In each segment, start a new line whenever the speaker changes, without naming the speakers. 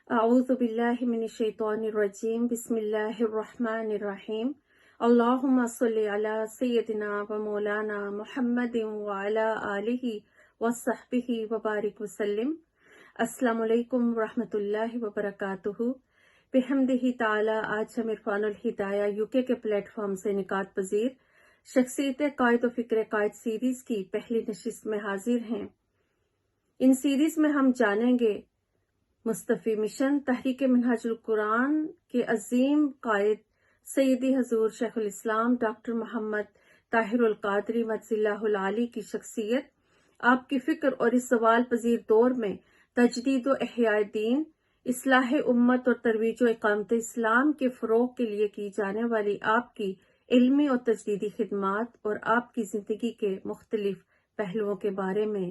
أعوذ بالله من الشيطان الرجيم بسم الله الرحمن الرحيم اللهم صل على سيدنا ومولانا محمد وعلى آله وصحبه وبارك وسلم السلام علیکم ورحمۃ اللہ وبرکاتہ۔ بحمدہ تعالی آج ہم عرفان الہدایہ UK کے پلیٹ فارم سے نکات پذیر شخصیت قائد و فکر قائد سیریز کی پہلی نشست میں حاضر ہیں۔ ان سیریز میں ہم جانیں گے مصطفی مشن تحریک منہاج القرآن کے عظیم قائد سیدی حضور شیخ الاسلام ڈاکٹر محمد طاہر القادری مجزی اللہ العالی کی شخصیت، آپ کی فکر اور اس سوال پذیر دور میں تجدید و احیاء دین، اصلاح امت اور ترویج و اقامت اسلام کے فروغ کے لیے کی جانے والی آپ کی علمی اور تجدیدی خدمات اور آپ کی زندگی کے مختلف پہلوؤں کے بارے میں۔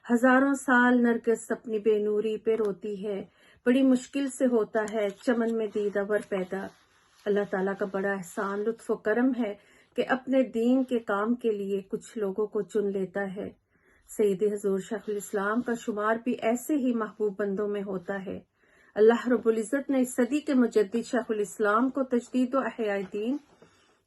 ہزاروں سال نرگس اپنی بے نوری پہ روتی ہے، بڑی مشکل سے ہوتا ہے چمن میں دیدور پیدا۔ اللہ تعالیٰ کا بڑا احسان لطف و کرم ہے کہ اپنے دین کے کام کے لیے کچھ لوگوں کو چن لیتا ہے۔ سیدی حضور شیخ الاسلام کا شمار بھی ایسے ہی محبوب بندوں میں ہوتا ہے۔ اللہ رب العزت نے اس صدی کے مجدد شیخ الاسلام کو تجدید و احیاء دین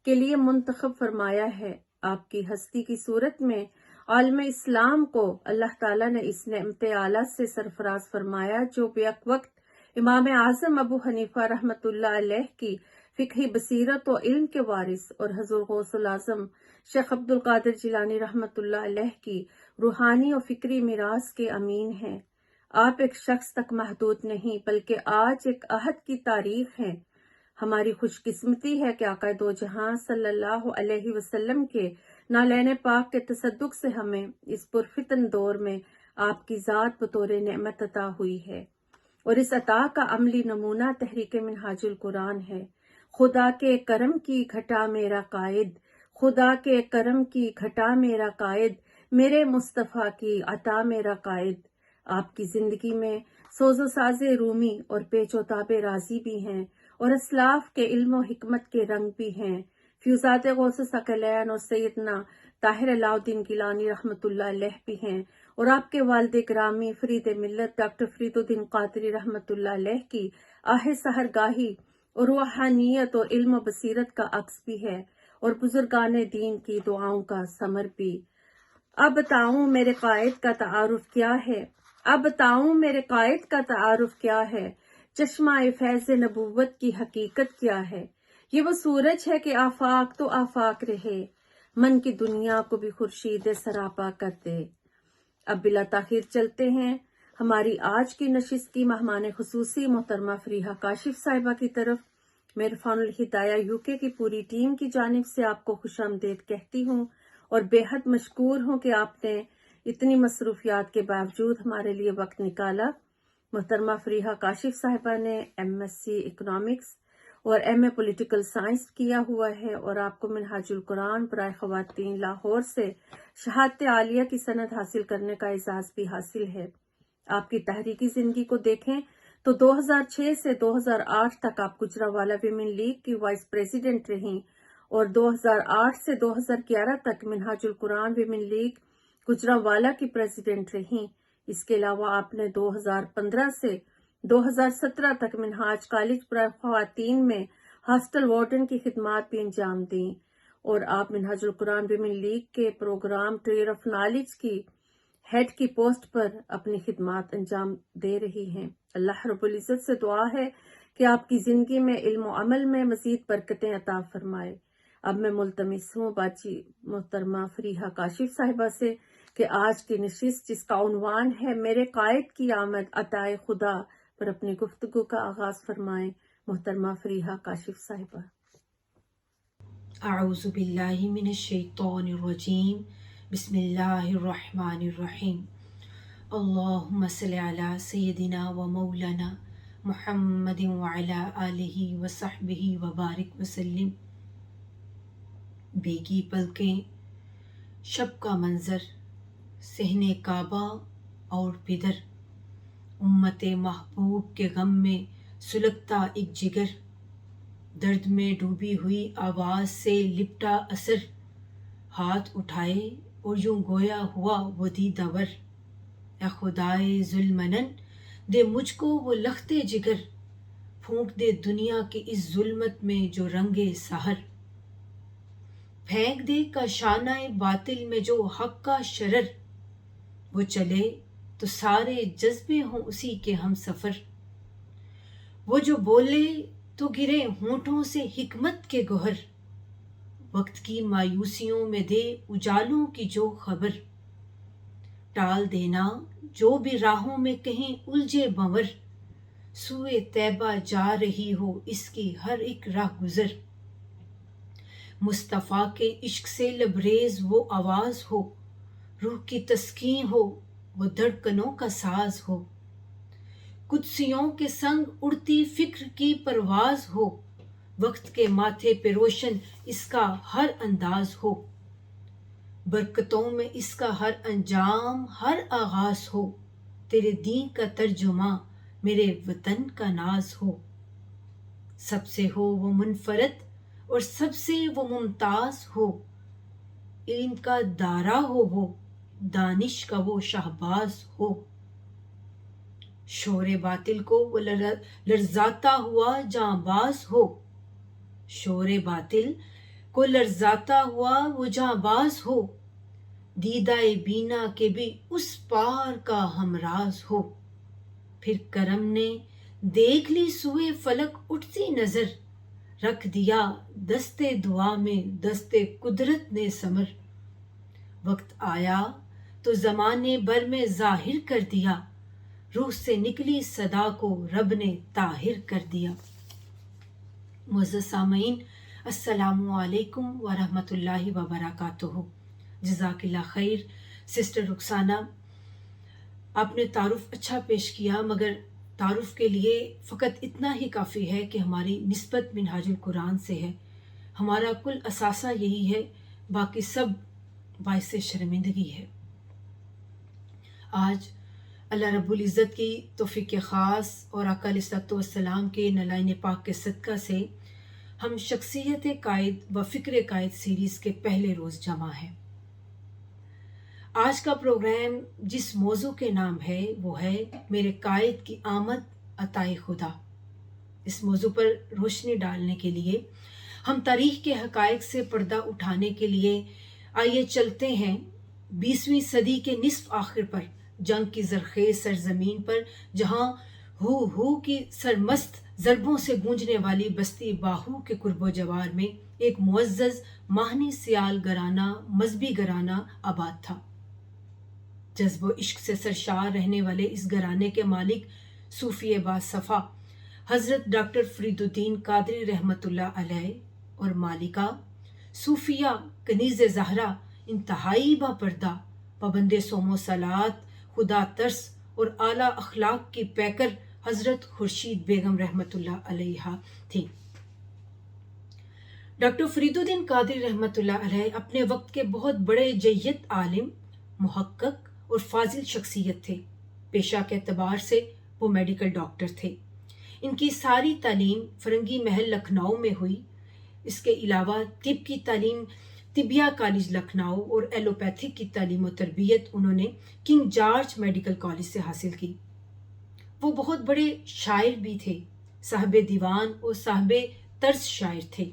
کے لیے منتخب فرمایا ہے۔ آپ کی ہستی کی صورت میں عالم اسلام کو اللہ تعالیٰ نے اس نعمت اعلیٰ سے سرفراز فرمایا جو بیک وقت امام اعظم ابو حنیفہ رحمۃ اللہ علیہ کی فقہی بصیرت و علم کے وارث اور حضور غوث الاعظم شیخ عبد القادر جیلانی رحمۃ اللہ علیہ کی روحانی و فکری میراث کے امین ہیں۔ آپ ایک شخص تک محدود نہیں بلکہ آج ایک عہد کی تاریخ ہیں۔ ہماری خوش قسمتی ہے کہ آقا دو جہاں صلی اللہ علیہ وسلم کے نالین پاک کے تصدق سے ہمیں اس پرفتن دور میں آپ کی ذات بطور نعمت عطا ہوئی ہے، اور اس عطا کا عملی نمونہ تحریک منہاج القرآن ہے۔ خدا کے کرم کی گھٹا میرا قائد، خدا کے کرم کی گھٹا میرا قائد، میرے مصطفیٰ کی عطا میرا قائد۔ آپ کی زندگی میں سوز و ساز رومی اور پیچ و تاب راضی بھی ہیں، اور اسلاف کے علم و حکمت کے رنگ بھی ہیں۔ فیوزات غوث ثقلین اور سیدنا طاہر علاء الدین گیلانی رحمۃ اللہ علیہ بھی ہیں، اور آپ کے والد گرامی فرید ملت ڈاکٹر فرید الدین قادری رحمۃ اللہ علیہ کی آہ سحر گاہی اور روحانیت اور علم و بصیرت کا عکس بھی ہے، اور بزرگان دین کی دعاؤں کا ثمر بھی۔ اب بتاؤں میرے قائد کا تعارف کیا ہے، اب بتاؤں میرے قائد کا تعارف کیا ہے، چشمہ فیض نبوت کی حقیقت کیا ہے۔ یہ وہ سورج ہے کہ آفاق تو آفاق رہے، من کی دنیا کو بھی خورشید سراپا کر دے۔ اب بلا تاخیر چلتے ہیں ہماری آج کی نشست کی مہمان خصوصی محترمہ فریحہ کاشف صاحبہ کی طرف۔ میں عرفان الہدایہ UK کی پوری ٹیم کی جانب سے آپ کو خوش آمدید کہتی ہوں، اور بے حد مشکور ہوں کہ آپ نے اتنی مصروفیات کے باوجود ہمارے لیے وقت نکالا۔ محترمہ فریحہ کاشف صاحبہ نے MSc اکنامکس اور MA پولیٹیکل سائنس کیا ہوا ہے، اور آپ کو منہاج القرآن برائے خواتین لاہور سے شہادت عالیہ کی سند حاصل کرنے کا اعزاز بھی حاصل ہے۔ آپ کی تحریکی زندگی کو دیکھیں تو 2006 سے 2008 تک آپ گجرانوالہ ویمن لیگ کی وائس پریزیڈنٹ رہیں، اور 2008 سے 2011 تک منہاج القرآن ویمن لیگ گجرانوالہ کی پریزیڈنٹ رہیں۔ اس کے علاوہ آپ نے 2015 سے 2017 تک منہاج کالج برائے خواتین میں ہاسٹل وارڈن کی خدمات بھی انجام دیں، اور آپ منہاج القرآن ویمن لیگ کے پروگرام ٹریئر آف نالج کی ہیڈ کی پوسٹ پر اپنی خدمات انجام دے رہی ہیں۔ اللہ رب العزت سے دعا ہے کہ آپ کی زندگی میں علم و عمل میں مزید برکتیں عطا فرمائے۔ اب میں ملتمس ہوں باجی محترمہ فریحہ کاشف صاحبہ سے کہ آج کی نشست جس کا عنوان ہے میرے قائد کی آمد عطائے خدا پر اپنی گفتگو کا آغاز فرمائیں۔ محترمہ فریحہ کاشف صاحبہ۔
اعوذ باللہ من الشیطان الرجیم، بسم اللہ الرحمن الرحیم۔ اللہم صلی علی سیدنا و مولانا محمد وعلی آلہ وصحبہ وبارک وسلم۔ بھیگی پلکیں، شب کا منظر، صحن کعبہ اور پدر، امت محبوب کے غم میں سلگتا ایک جگر، درد میں ڈوبی ہوئی آواز سے لپٹا اثر، ہاتھ اٹھائے اور یوں گویا ہوا وہ دیدور۔ اے خدائے ذوالمنن، دے مجھ کو وہ لخت جگر، پھونک دے دنیا کی اس ظلمت میں جو رنگے سحر، پھینک دے کا شانہ باطل میں جو حق کا شرر، وہ چلے تو سارے جذبے ہوں اسی کے ہم سفر، وہ جو بولے تو گرے ہونٹوں سے حکمت کے گوہر، وقت کی مایوسیوں میں دے اجالوں کی جو خبر، ٹال دینا جو بھی راہوں میں کہیں الجھے بنور، سوئے طیبہ جا رہی ہو اس کی ہر ایک راہ گزر، مصطفیٰ کے عشق سے لبریز وہ آواز ہو، روح کی تسکین ہو وہ دھڑکنوں کا ساز ہو، قدسیوں کے سنگ اڑتی فکر کی پرواز ہو، وقت کے ماتھے پہ روشن اس کا ہر انداز ہو، برکتوں میں اس کا ہر انجام ہر آغاز ہو، تیرے دین کا ترجمہ میرے وطن کا ناز ہو، سب سے ہو وہ منفرد اور سب سے وہ ممتاز ہو، علم کا دارا ہو وہ، دانش کا وہ شہباز ہو، شور باطل کو وہ لرزاتا ہوا جاں باز ہو، شور باطل کو لرزاتا ہوا وہ جاں باز ہو، دیدائے بینا کے بھی اس پار کا ہمراز ہو، پھر کرم نے دیکھ لی سوئے فلک اٹھتی نظر، رکھ دیا دستے دعا میں دستے قدرت نے ثمر، وقت آیا تو زمانے بھر میں ظاہر کر دیا، روح سے نکلی صدا کو رب نے طاہر کر دیا۔ معزز سامعین، السلام علیکم ورحمۃ اللہ وبرکاتہ۔ جزاک اللہ خیر سسٹر رخسانہ، آپ نے تعارف اچھا پیش کیا، مگر تعارف کے لیے فقط اتنا ہی کافی ہے کہ ہماری نسبت منہاج القرآن سے ہے، ہمارا کل اثاثہ یہی ہے، باقی سب باعث شرمندگی ہے۔ آج اللہ رب العزت کی توفیق خاص اور آقا علیہ الصلوۃ والسلام کے نلائن پاک کے صدقہ سے ہم شخصیت قائد و فکر قائد سیریز کے پہلے روز جمع ہیں۔ آج کا پروگرام جس موضوع کے نام ہے وہ ہے میرے قائد کی آمد عطائے خدا۔ اس موضوع پر روشنی ڈالنے کے لیے، ہم تاریخ کے حقائق سے پردہ اٹھانے کے لیے آئیے چلتے ہیں 20ویں صدی کے نصف آخر پر، جنگ کی زرخیز سرزمین پر، جہاں ہو کی سرمست ضربوں سے گونجنے والی بستی باہو کے قرب و جوار میں ایک معزز ماہنی سیال گرانہ مذہبی گرانہ آباد تھا۔ جذب و عشق سے سرشار رہنے والے اس گھرانے کے مالک صوفی باصفا حضرت ڈاکٹر فرید الدین قادری رحمۃ اللہ علیہ اور مالکہ صوفیہ کنیز زہرا انتہائی با پردہ، پابند صوم و صلات، خدا ترس اور اعلیٰ اخلاق کی پیکر حضرت خورشید بیگم رحمۃ اللہ علیہ تھی۔ ڈاکٹر فرید الدین قادری رحمۃ اللہ علیہ اپنے وقت کے بہت بڑے جید عالم، محقق اور فاضل شخصیت تھے۔ پیشہ کے اعتبار سے وہ میڈیکل ڈاکٹر تھے۔ ان کی ساری تعلیم فرنگی محل لکھنؤ میں ہوئی۔ اس کے علاوہ طب کی تعلیم طبیہ کالج لکھنؤ اور ایلوپیتھک کی تعلیم و تربیت انہوں نے کنگ جارج میڈیکل کالج سے حاصل کی۔ وہ بہت بڑے شاعر بھی تھے، صاحب دیوان اور صاحب طرز شاعر تھے۔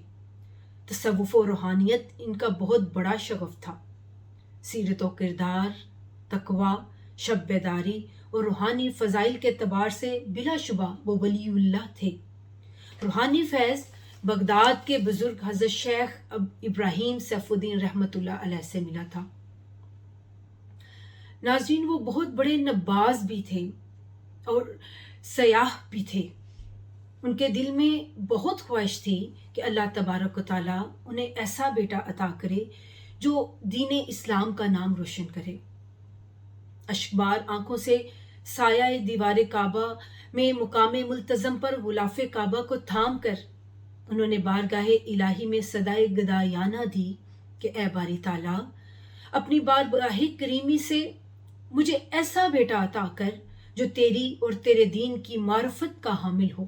تصوف و روحانیت ان کا بہت بڑا شغف تھا۔ سیرت و کردار، تقوی، شب بیداری اور روحانی فضائل کے اعتبار سے بلا شبہ وہ ولی اللہ تھے۔ روحانی فیض بغداد کے بزرگ حضرت شیخ ابراہیم سیف الدین رحمۃ اللہ علیہ سے ملا تھا۔ ناظرین، وہ بہت بڑے نباز بھی تھے اور سیاح بھی تھے۔ ان کے دل میں بہت خواہش تھی کہ اللہ تبارک و تعالیٰ انہیں ایسا بیٹا عطا کرے جو دین اسلام کا نام روشن کرے۔ اشکبار آنکھوں سے سایہ دیوار کعبہ میں مقام ملتزم پر غلاف کعبہ کو تھام کر انہوں نے بارگاہ الہی میں صدائے گدایانہ دی کہ اے باری تعالیٰ، اپنی بارگاہ کریمی سے مجھے ایسا بیٹا عطا کر جو تیری اور تیرے دین کی معرفت کا حامل ہو،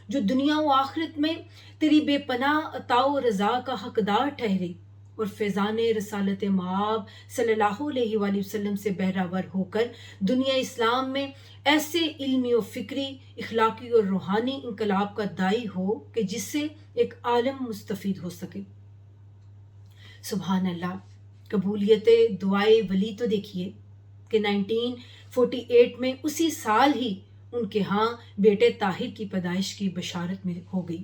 جو دنیا و آخرت میں تیری بے پناہ عطا و رضا کا حقدار ٹھہرے، اور فیضان رسالت مآب صلی اللہ علیہ وآلہ وسلم سے بہرہور ہو کر دنیا اسلام میں ایسے علمی و فکری، اخلاقی اور روحانی انقلاب کا داعی ہو کہ جس سے ایک عالم مستفید ہو سکے۔ سبحان اللہ۔ قبولیت دعائے ولی تو دیکھیے کہ 1948 میں اسی سال ہی ان کے ہاں بیٹے طاہر کی پیدائش کی بشارت میں ہو گئی۔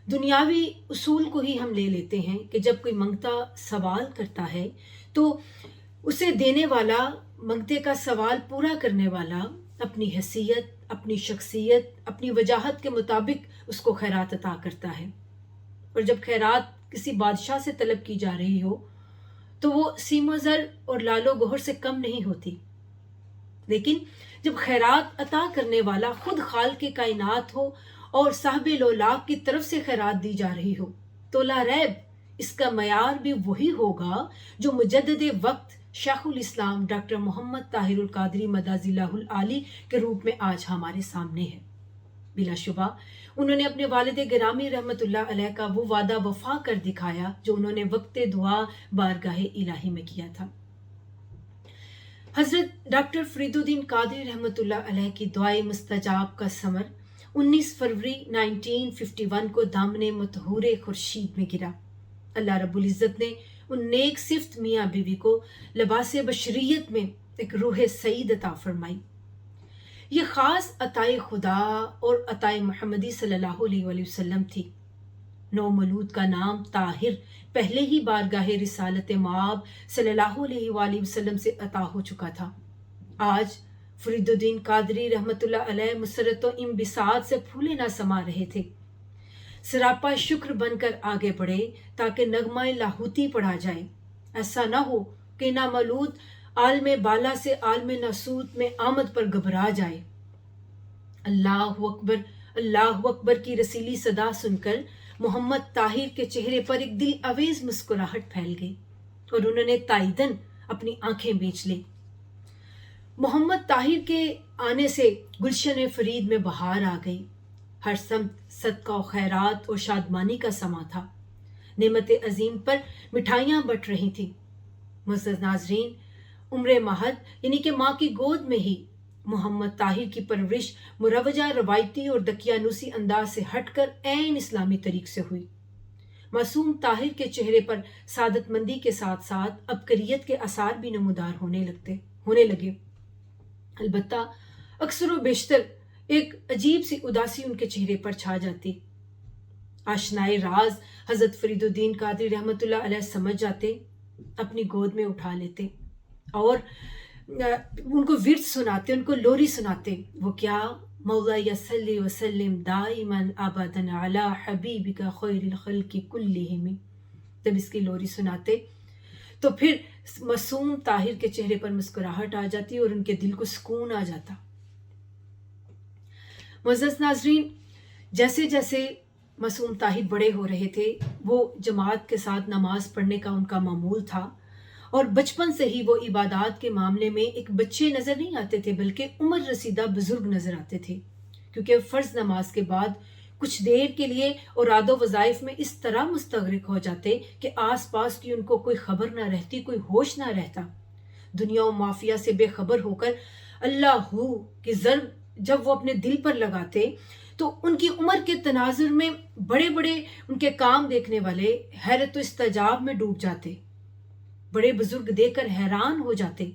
دنیاوی اصول کو ہی ہم لے لیتے ہیں کہ جب کوئی منگتا سوال کرتا ہے تو اسے دینے والا، منگتے کا سوال پورا کرنے والا اپنی حیثیت، اپنی شخصیت، اپنی وجاہت کے مطابق اس کو خیرات عطا کرتا ہے۔ اور جب خیرات کسی بادشاہ سے طلب کی جا رہی ہو تو وہ سیم و زر اور لال و گوہر سے کم نہیں ہوتی، لیکن جب خیرات عطا کرنے والا خود خالق کائنات ہو اور صاحب لولاک کی طرف سے خیرات دی جا رہی ہو تو لا ریب اس کا معیار بھی وہی ہوگا جو مجدد وقت شیخ الاسلام ڈاکٹر محمد طاہر القادری مداذ اللہ العالی کے روپ میں آج ہمارے سامنے ہے۔ بلا شبہ انہوں نے اپنے والد گرامی رحمت اللہ علیہ کا وہ وعدہ وفا کر دکھایا جو انہوں نے وقت دعا بارگاہ الہی میں کیا تھا۔ حضرت ڈاکٹر فرید الدین قادری رحمت اللہ علیہ کی دعائے مستجاب کا ثمر 19 فروری 1951 کو دامن مطہور خورشید میں گرا۔ اللہ رب العزت نے ان نیک صفت میاں بیوی کو لباس بشریت میں ایک روح سعید عطا فرمائی۔ یہ خاص عطائے خدا اور عطائے محمدی صلی اللہ علیہ وآلہ وسلم تھی۔ نو مولود کا نام طاہر پہلے ہی بارگاہ رسالت مآب صلی اللہ علیہ وآلہ وسلم سے عطا ہو چکا تھا۔ آج فرید الدین قادری رحمت اللہ علیہ مسرت و انبساط سے پھولے نہ سما رہے تھے، سراپا شکر بن کر آگے بڑھے تاکہ نغمہ لاہوتی پڑھا جائے۔ ایسا نہ ہو کہ نامولود عالم بالا سے عالم ناسوت میں آمد پر گھبرا جائے۔ اللہ اکبر، اللہ اکبر کی رسیلی صدا سن کر محمد طاہر کے چہرے پر ایک دل آویز مسکراہٹ پھیل گئی اور انہوں نے تائیدن اپنی آنکھیں بیچ لی۔ محمد طاہر کے آنے سے گلشن فرید میں بہار آ گئی۔ ہر سمت صدقہ و خیرات اور شادمانی کا سما تھا۔ نعمت عظیم پر مٹھائیاں بٹ رہی تھیں۔ معزز ناظرین، عمر مہد یعنی کہ ماں کی گود میں ہی محمد طاہر کی پرورش مروجہ روایتی اور دقیانوسی انداز سے ہٹ کر عین اسلامی طریق سے ہوئی۔ معصوم طاہر کے چہرے پر سعادت مندی کے ساتھ ساتھ عبقریت کے آثار بھی نمودار ہونے لگے۔ البتہ اکثر و بیشتر ایک عجیب سی اداسی ان کے چہرے پر چھا جاتی۔ آشنائے راز حضرت فرید الدین قادری رحمت اللہ علیہ سمجھ جاتے، اپنی گود میں اٹھا لیتے اور ان کو ورد سناتے، ان کو لوری سناتے۔ وہ کیا؟ مولا صلی وسلم دائما ابدا علی حبیبک خیر الخلق کلہم۔ جب اس کی لوری سناتے تو پھر معصوم طاہر کے چہرے پر مسکراہٹ آ جاتی اور ان کے دل کو سکون آ جاتا۔ معزز ناظرین، جیسے جیسے معصوم طاہر بڑے ہو رہے تھے، وہ جماعت کے ساتھ نماز پڑھنے کا ان کا معمول تھا، اور بچپن سے ہی وہ عبادات کے معاملے میں ایک بچے نظر نہیں آتے تھے بلکہ عمر رسیدہ بزرگ نظر آتے تھے، کیونکہ فرض نماز کے بعد کچھ دیر کے لیے اوراد و وظائف میں اس طرح مستغرق ہو جاتے کہ آس پاس کی ان کو کوئی خبر نہ رہتی، کوئی ہوش نہ رہتا۔ دنیا و مافیا سے بے خبر ہو کر اللہ کی ضرب جب وہ اپنے دل پر لگاتے تو ان کی عمر کے تناظر میں بڑے بڑے ان کے کام دیکھنے والے حیرت و استعجاب میں ڈوب جاتے، بڑے بزرگ دیکھ کر حیران ہو جاتے۔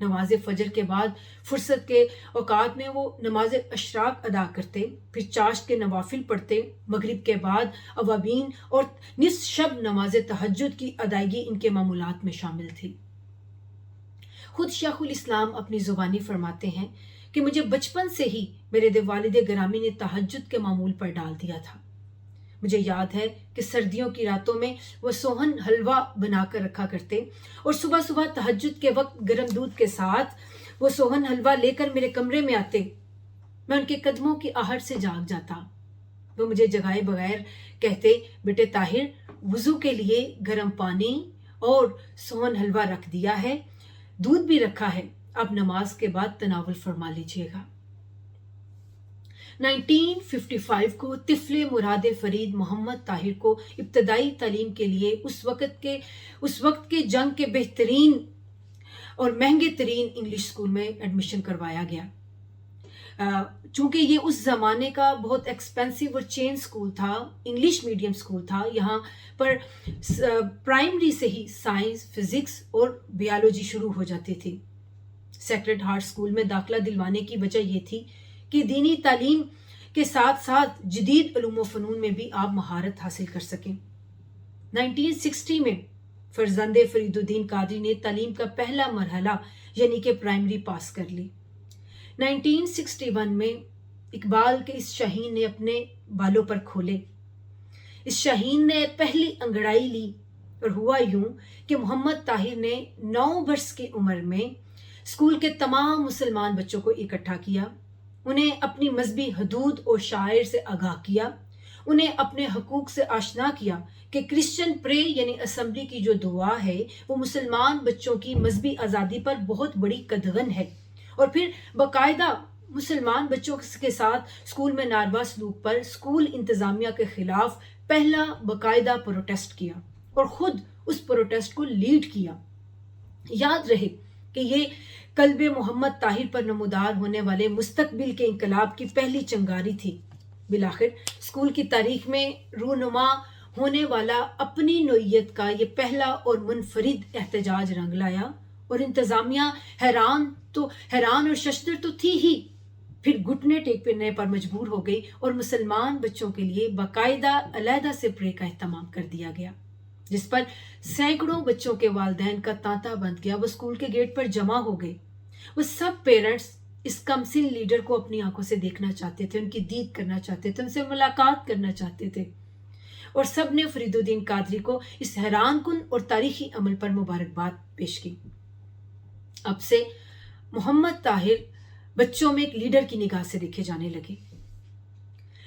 نماز فجر کے بعد فرصت کے اوقات میں وہ نماز اشراق ادا کرتے، پھر چاشت کے نوافل پڑھتے، مغرب کے بعد اوابین اور نصف شب نماز تہجد کی ادائیگی ان کے معمولات میں شامل تھی۔ خود شیخ الاسلام اپنی زبانی فرماتے ہیں کہ مجھے بچپن سے ہی میرے والد گرامی نے تہجد کے معمول پر ڈال دیا تھا۔ مجھے یاد ہے کہ سردیوں کی راتوں میں وہ سوہن حلوہ بنا کر رکھا کرتے اور صبح صبح تہجد کے وقت گرم دودھ کے ساتھ وہ سوہن حلوہ لے کر میرے کمرے میں آتے۔ میں ان کے قدموں کی آہٹ سے جاگ جاتا۔ وہ مجھے جگائے بغیر کہتے، بیٹے طاہر، وضو کے لیے گرم پانی اور سوہن حلوہ رکھ دیا ہے، دودھ بھی رکھا ہے، اب نماز کے بعد تناول فرما لیجیے گا۔ 1955 کو طفل مراد فرید محمد طاہر کو ابتدائی تعلیم کے لیے اس وقت کے جنگ کے بہترین اور مہنگے ترین انگلش اسکول میں ایڈمیشن کروایا گیا. چونکہ یہ اس زمانے کا بہت ایکسپینسو اور چین اسکول تھا، انگلش میڈیم اسکول تھا، یہاں پر پرائمری سے ہی سائنس، فزکس اور بیالوجی شروع ہو جاتی تھی. سیکرڈ ہارٹ اسکول میں داخلہ دلوانے کی وجہ یہ تھی کہ دینی تعلیم کے ساتھ ساتھ جدید علوم و فنون میں بھی آپ مہارت حاصل کر سکیں. 1960 میں فرزند فرید الدین قادری نے تعلیم کا پہلا مرحلہ یعنی کہ پرائمری پاس کر لی. 1961 میں اقبال کے اس شاہین نے اپنے بالوں پر کھولے. اس شاہین نے پہلی انگڑائی لی اور ہوا یوں کہ محمد طاہر نے 9 برس کی عمر میں اسکول کے تمام مسلمان بچوں کو اکٹھا کیا، انہیں اپنی مذہبی حدود اور شاعر سے آگاہ کیا، انہیں اپنے حقوق سے آشنا کیا کہ کرسچن پرے یعنی اسمبلی کی جو دعا ہے وہ مسلمان بچوں کی مذہبی آزادی پر بہت بڑی قدغن ہے. اور پھر باقاعدہ مسلمان بچوں کے ساتھ اسکول میں ناروا سلوک پر اسکول انتظامیہ کے خلاف پہلا باقاعدہ پروٹیسٹ کیا اور خود اس پروٹیسٹ کو لیڈ کیا. یاد رہے کہ یہ قلب محمد طاہر پر نمودار ہونے والے مستقبل کے انقلاب کی پہلی چنگاری تھی. بالآخر اسکول کی تاریخ میں رونما ہونے والا اپنی نوعیت کا یہ پہلا اور منفرد احتجاج رنگ لایا اور انتظامیہ حیران اور ششدر تو تھی ہی، پھر گھٹنے ٹیکنے پر مجبور ہو گئی اور مسلمان بچوں کے لیے باقاعدہ علیحدہ سے پرے کا اہتمام کر دیا گیا، جس پر سینکڑوں بچوں کے والدین کا تانتا بند گیا. وہ اسکول کے گیٹ پر جمع ہو گئے. وہ سب پیرنٹس اس کمسن لیڈر کو اپنی آنکھوں سے دیکھنا چاہتے تھے، ان کی دید کرنا چاہتے تھے، ان سے ملاقات کرنا چاہتے تھے، اور سب نے فرید الدین قادری کو اس حیران کن اور تاریخی عمل پر مبارکباد پیش کی. اب سے محمد طاہر بچوں میں ایک لیڈر کی نگاہ سے دیکھے جانے لگے.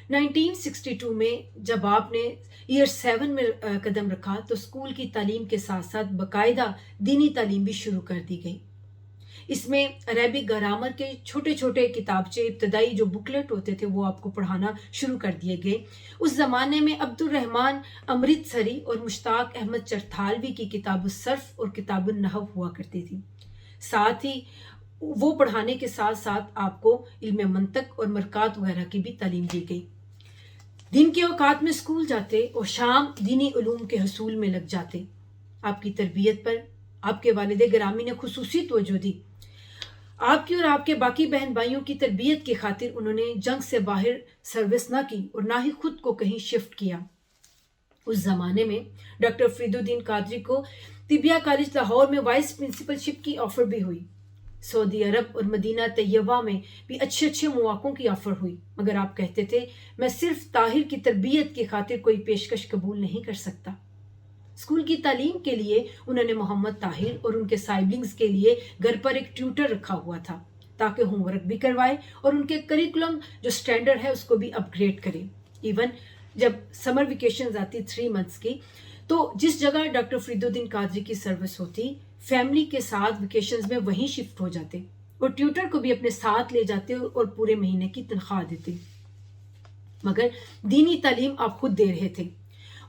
1962 میں جب آپ نے ایئر 7 میں قدم رکھا تو اسکول کی تعلیم کے ساتھ ساتھ باقاعدہ دینی تعلیم بھی شروع کر دی گئی. اس میں عربک گرامر کے چھوٹے چھوٹے کتابچے، ابتدائی جو بکلیٹ ہوتے تھے وہ آپ کو پڑھانا شروع کر دیے گئے. اس زمانے میں عبد الرحمن امرتسری اور مشتاق احمد چرتھالوی کی کتاب الصرف اور کتاب النحو ہوا کرتی تھی. ساتھ ہی وہ پڑھانے کے ساتھ ساتھ آپ کو علم منطق اور مرکات وغیرہ کی بھی تعلیم دی گئی. دن کے اوقات میں اسکول جاتے اور شام دینی علوم کے حصول میں لگ جاتے. آپ کی تربیت پر آپ کے والد گرامی نے خصوصی توجہ دی. آپ کی اور آپ کے باقی بہن بھائیوں کی تربیت کی خاطر انہوں نے جنگ سے باہر سروس نہ کی اور نہ ہی خود کو کہیں شفٹ کیا. اس زمانے میں ڈاکٹر فرید الدین قادری کو طبیہ کالج لاہور میں وائس پرنسپل شپ کی آفر بھی ہوئی. سعودی عرب اور مدینہ طیبہ میں بھی اچھے مواقعوں کی آفر ہوئی، مگر آپ کہتے تھے میں صرف طاہر کی تربیت کی خاطر کوئی پیشکش قبول نہیں کر سکتا. اسکول کی تعلیم کے لیے انہوں نے محمد طاہر اور ان کے سائبلنگز کے لیے گھر پر ایک ٹیوٹر رکھا ہوا تھا تاکہ ہوم ورک بھی کروائے اور ان کے کریکولم جو سٹینڈرڈ ہے اس کو بھی اپ گریڈ کرے. ایون جب سمر ویکیشنز آتی 3 months کی تو جس جگہ ڈاکٹر فرید الدین قادری کی سروس ہوتی، فیملی کے ساتھ ویکیشنز میں وہیں شفٹ ہو جاتے اور ٹیوٹر کو بھی اپنے ساتھ لے جاتے اور پورے مہینے کی تنخواہ دیتے. مگر دینی تعلیم آپ خود دے رہے تھے.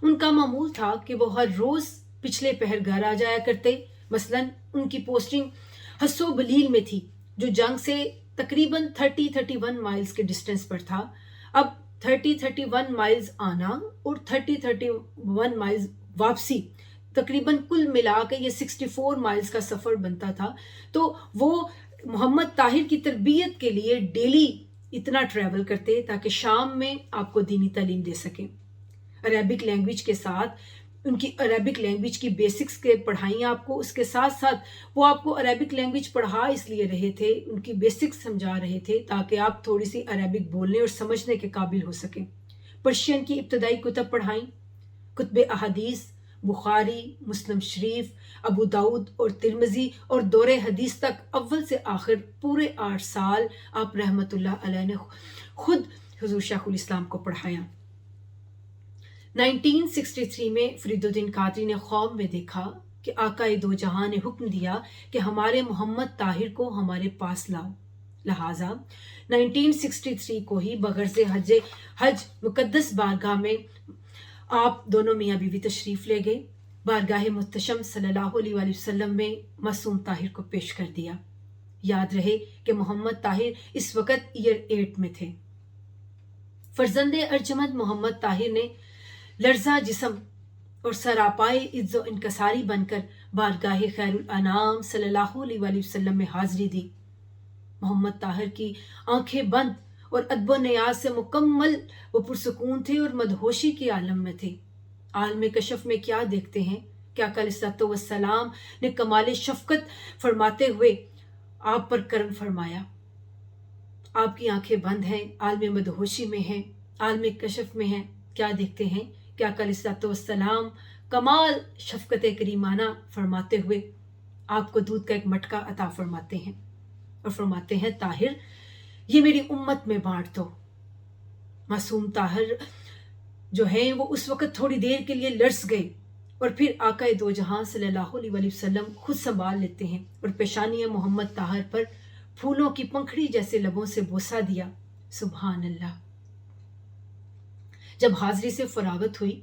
ان کا معمول تھا کہ وہ ہر روز پچھلے پہر گھر آ جایا کرتے. مثلا ان کی پوسٹنگ حسو بلیل میں تھی جو جنگ سے تقریباً 30-31 مائلز کے ڈسٹینس پر تھا. اب 30-31 مائلز آنا اور 30-31 مائلز واپسی، تقریباً کل ملا کے یہ 64 مائلز کا سفر بنتا تھا. تو وہ محمد طاہر کی تربیت کے لیے ڈیلی اتنا ٹریول کرتے تاکہ شام میں آپ کو دینی تعلیم دے سکیں. عربک لینگویج کے ساتھ ان کی عربک لینگویج کی بیسکس کے پڑھائیں آپ کو، اس کے ساتھ ساتھ وہ آپ کو عربک لینگویج پڑھا اس لیے رہے تھے، ان کی بیسکس سمجھا رہے تھے تاکہ آپ تھوڑی سی عربک بولنے اور سمجھنے کے قابل ہو سکیں. پرشین کی ابتدائی کتب پڑھائیں، کتب احادیث، بخاری، مسلم شریف، ابو داؤد اور ترمذی اور دور حدیث تک اول سے آخر پورے 8 سال آپ رحمت اللہ علیہ نے خود حضور شیخ الاسلام کو پڑھایا. 1963 میں فرید الدین قادری نے خواب میں دیکھا کہ آقا دو جہاں نے حکم دیا کہ ہمارے محمد طاہر کو ہمارے پاس لاؤ. لہٰذا 1963 کو ہی بغرض حج مقدس بارگاہ میں آپ دونوں میاں بیوی تشریف لے گئے. بارگاہ محتشم صلی اللہ علیہ وآلہ وسلم میں معصوم طاہر کو پیش کر دیا. یاد رہے کہ محمد طاہر اس وقت ایئر 8 میں تھے. فرزند ارجمند محمد طاہر نے لرزہ جسم اور سراپائے عز و انکساری بن کر بارگاہ خیر الانام صلی اللہ علیہ وآلہ وسلم میں حاضری دی. محمد طاہر کی آنکھیں بند اور ادب و نیاز سے مکمل وہ پرسکون تھے اور مدہوشی کے عالم میں تھے. عالم کشف میں کیا دیکھتے ہیں کہ آقا علیہ السلام نے کمال شفقت فرماتے ہوئے آپ پر کرم فرمایا. آپ کی آنکھیں بند ہیں، عالم مدہوشی میں ہیں، عالم کشف میں ہیں. کیا دیکھتے ہیں کہ آقا علیہ السلام کمال شفقت کریمانہ فرماتے ہوئے آپ کو دودھ کا ایک مٹکا عطا فرماتے ہیں اور فرماتے ہیں طاہر یہ میری امت میں بانٹ دو. معصوم طاہر جو ہیں وہ اس وقت تھوڑی دیر کے لیے لرز گئے اور پھر آقا دو جہاں صلی اللہ علیہ وآلہ وسلم خود سنبھال لیتے ہیں اور پیشانی محمد طاہر پر پھولوں کی پنکھڑی جیسے لبوں سے بوسہ دیا. سبحان اللہ. جب حاضری سے فراغت ہوئی